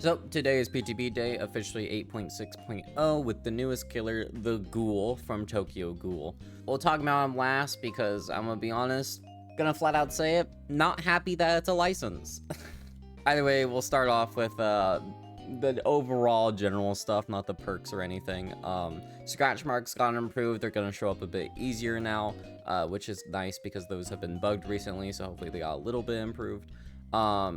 So today is PTB day, officially 8.6.0 with the newest killer, the Ghoul from Tokyo Ghoul. We'll talk about him last because I'm gonna be honest, gonna flat out say it, not happy that it's a license. Either way, we'll start off with the overall general stuff, not the perks or anything. Scratch marks got improved, they're gonna show up a bit easier now, which is nice because those have been bugged recently, so hopefully they got a little bit improved.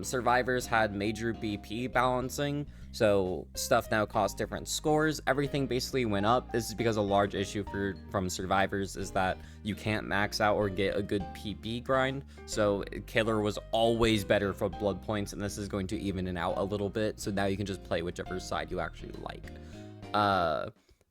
Survivors had major BP balancing, so stuff now costs different scores. Everything basically went up. This is because a large issue from survivors is that you can't max out or get a good PP grind, so killer was always better for blood points, and this is going to even it out a little bit, so now you can just play whichever side you actually like.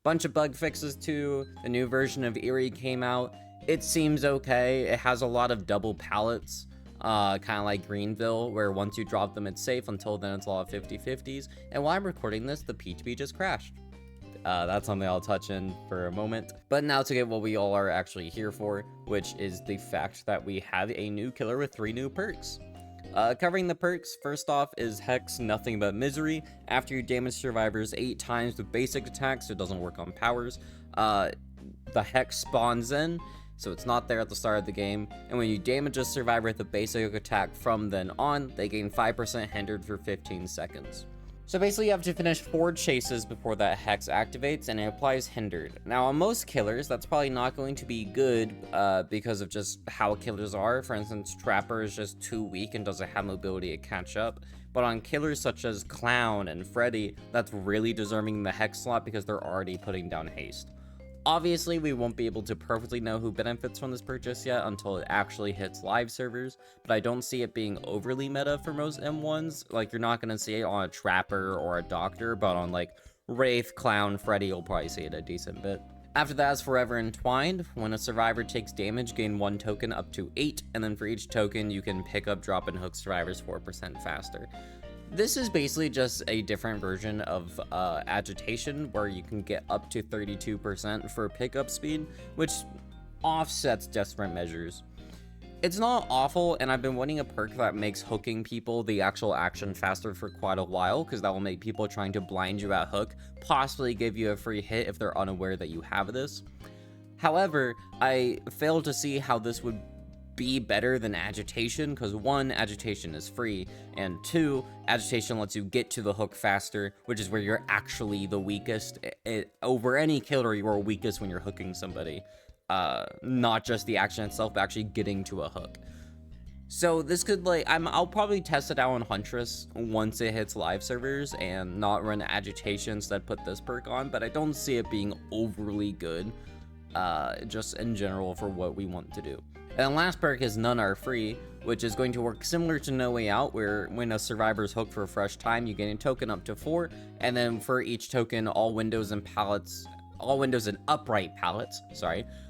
Bunch of bug fixes too. The new version of Eerie came out. It seems okay. It has a lot of double pallets, kind of like Greenville, where once you drop them it's safe, until then it's a lot of 50-50s. And while I'm recording this, the PTB just crashed. That's something I'll touch in for a moment. But now to get what we all are actually here for, which is the fact that we have a new killer with 3 new perks. Covering the perks, first off is Hex Nothing But Misery. After you damage survivors 8 times with basic attacks, so it doesn't work on powers, the Hex spawns in, so it's not there at the start of the game, and when you damage a survivor with a basic attack from then on, they gain 5% hindered for 15 seconds. So basically you have to finish 4 chases before that Hex activates, and it applies hindered. Now on most killers, that's probably not going to be good because of just how killers are. For instance, Trapper is just too weak and doesn't have mobility to catch up. But on killers such as Clown and Freddy, that's really deserving the Hex slot because they're already putting down haste. Obviously, we won't be able to perfectly know who benefits from this purchase yet until it actually hits live servers, but I don't see it being overly meta for most M1s. Like, you're not going to see it on a Trapper or a Doctor, but on, like, Wraith, Clown, Freddy, you'll probably see it a decent bit. After that is Forever Entwined. When a survivor takes damage, gain 1 token up to 8, and then for each token, you can pick up, drop, and hook survivors 4% faster. This is basically just a different version of Agitation, where you can get up to 32% for pickup speed, which offsets Desperate Measures. It's not awful, and I've been wanting a perk that makes hooking people the actual action faster for quite a while, because that will make people trying to blind you at hook possibly give you a free hit if they're unaware that you have this. However, I fail to see how this would be better than Agitation, because 1, Agitation is free, and 2, Agitation lets you get to the hook faster, which is where you're actually the weakest. Over any killer, you're weakest when you're hooking somebody. Not just the action itself, but actually getting to a hook. So this could, like, I'll probably test it out on Huntress once it hits live servers and not run Agitation, instead put this perk on, but I don't see it being overly good, just in general for what we want to do. And the last perk is None Are Free, which is going to work similar to No Way Out, where when a survivor's hooked for a fresh time, you get a token up to 4, and then for each token, all windows and upright pallets,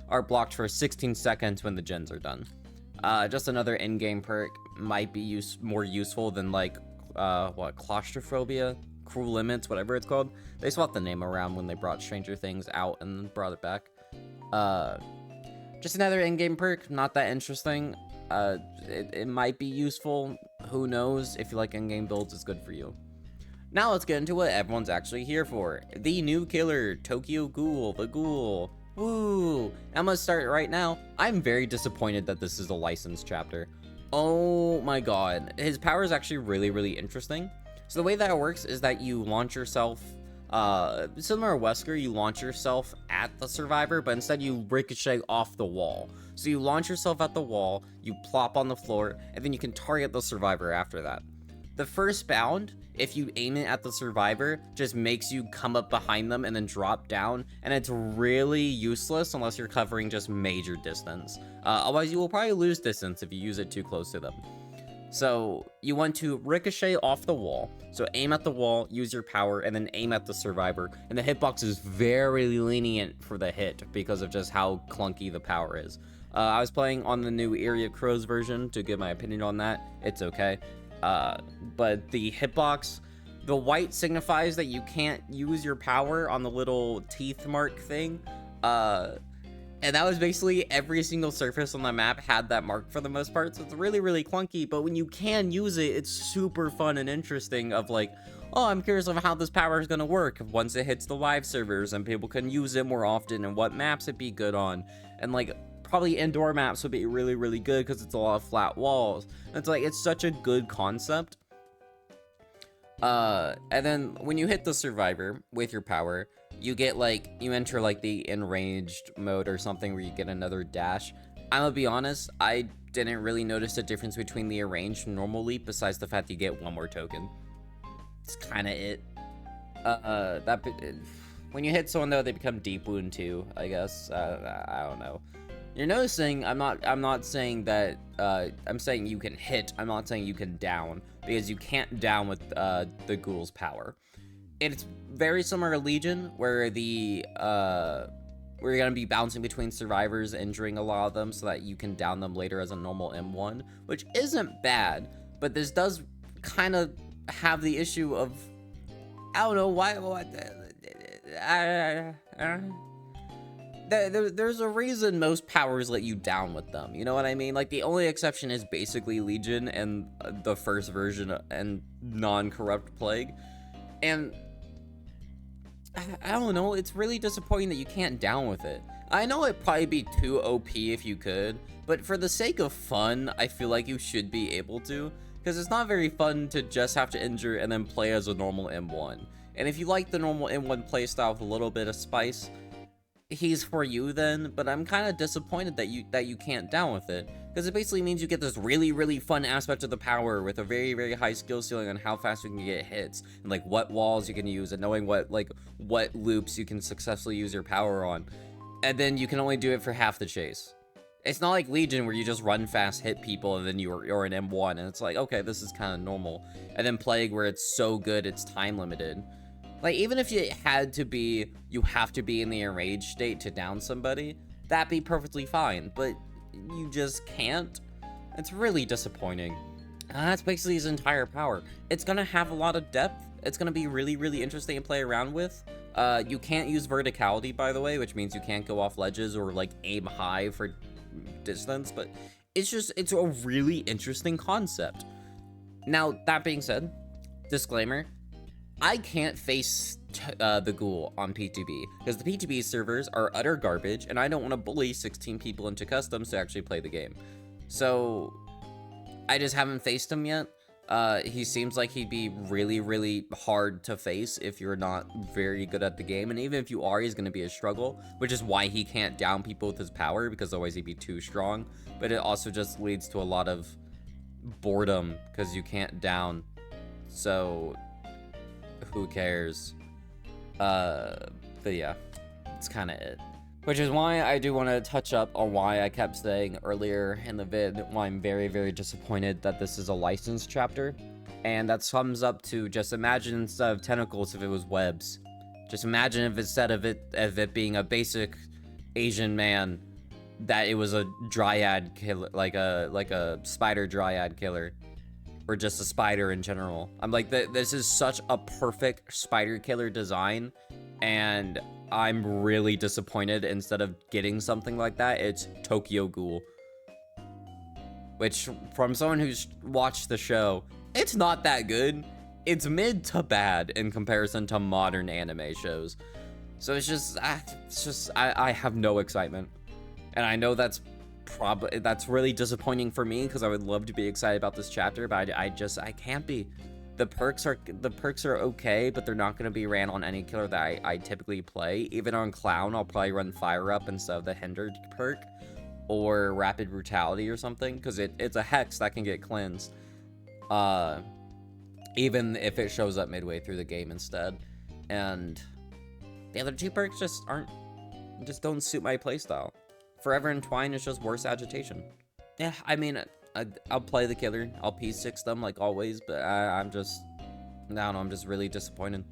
are blocked for 16 seconds when the gens are done. Just another in-game perk, might be more useful than, like, claustrophobia, cruel limits, whatever it's called. They swapped the name around when they brought Stranger Things out and brought it back. Just another in-game perk, not that interesting. It might be useful, who knows. If you like in-game builds, it's good for you. Now let's get into what everyone's actually here for. The new killer, Tokyo Ghoul, the Ghoul. Woo! I'm gonna start right now. I'm very disappointed that this is a licensed chapter. Oh my god. His power is actually really, really interesting. So the way that it works is that you launch yourself, similar to Wesker, you launch yourself at the survivor, but instead you ricochet off the wall. So you launch yourself at the wall, you plop on the floor, and then you can target the survivor after that. The first bound, if you aim it at the survivor, just makes you come up behind them and then drop down, and it's really useless unless you're covering just major distance. Otherwise you will probably lose distance if you use it too close to them. So you want to ricochet off the wall, so aim at the wall, use your power, and then aim at the survivor, and the hitbox is very lenient for the hit because of just how clunky the power is. I was playing on the new Area Crows version to give my opinion on that. It's okay, but the hitbox, the white signifies that you can't use your power on the little teeth mark thing, and that was basically every single surface on the map had that mark for the most part, so it's really, really clunky, but when you can use it, it's super fun and interesting of like, oh, I'm curious of how this power is going to work once it hits the live servers and people can use it more often, and what maps it'd be good on. And like, probably indoor maps would be really, really good because it's a lot of flat walls. And it's like, it's such a good concept. And then when you hit the survivor with your power, you get like, you enter like the enraged mode or something where you get another dash. I'm gonna be honest, I didn't really notice the difference between the arranged and normal leap besides the fact you get one more token. It's kind of it. When you hit someone though, they become deep wound too, I guess. I don't know. You're noticing I'm not saying that I'm saying you can hit, I'm not saying you can down, because you can't down with the Ghoul's power. It's very similar to Legion, where where you're gonna be bouncing between survivors, injuring a lot of them so that you can down them later as a normal M1, which isn't bad, but this does kind of have the issue of, I don't know why. There's a reason most powers let you down with them, you know what I mean? Like, the only exception is basically Legion and the first version and non-corrupt Plague. And I don't know, it's really disappointing that you can't down with it. I know it'd probably be too OP if you could, but for the sake of fun, I feel like you should be able to, because it's not very fun to just have to injure and then play as a normal M1. And if you like the normal M1 playstyle with a little bit of spice, he's for you then, but I'm kind of disappointed that you can't down with it, because it basically means you get this really, really fun aspect of the power with a very, very high skill ceiling on how fast you can get hits, and like what walls you can use, and knowing what loops you can successfully use your power on, and then you can only do it for half the chase. It's not like Legion where you just run fast, hit people, and then you're an M1, and it's like, okay, this is kind of normal. And then Plague where it's so good it's time limited. Like, even if you have to be in the enraged state to down somebody, that'd be perfectly fine, but you just can't. It's really disappointing. That's basically his entire power. It's gonna have a lot of depth. It's gonna be really, really interesting to play around with. You can't use verticality, by the way, which means you can't go off ledges or like aim high for distance, but it's a really interesting concept. Now, that being said, disclaimer, I can't face the Ghoul on PTB, because the PTB servers are utter garbage, and I don't want to bully 16 people into customs to actually play the game. So, I just haven't faced him yet. He seems like he'd be really, really hard to face if you're not very good at the game, and even if you are, he's going to be a struggle, which is why he can't down people with his power, because otherwise he'd be too strong. But it also just leads to a lot of boredom, because you can't down. So, who cares? But yeah, it's kind of it. Which is why I do want to touch up on why I kept saying earlier in the vid why I'm very, very disappointed that this is a licensed chapter. And that sums up to, just imagine instead of tentacles if it was webs. Just imagine if instead of it being a basic Asian man, that it was a dryad killer, like a spider dryad killer. Or just a spider in general. I'm like, this is such a perfect spider killer design, and I'm really disappointed instead of getting something like that, it's Tokyo Ghoul. Which, from someone who's watched the show, it's not that good. It's mid to bad in comparison to modern anime shows. So it's just I have no excitement. And I know that's really disappointing for me, because I would love to be excited about this chapter, but I can't be. The perks are okay, but they're not going to be ran on any killer that I typically play. Even on Clown, I'll probably run Fire Up instead of the Hindered perk, or Rapid Brutality or something, because it's a Hex that can get cleansed, even if it shows up midway through the game instead. And the other two perks just don't suit my playstyle. Forever Entwined is just worse agitation. Yeah, I mean, I'll play the killer. I'll P6 them like always, but I don't know, I'm just really disappointed.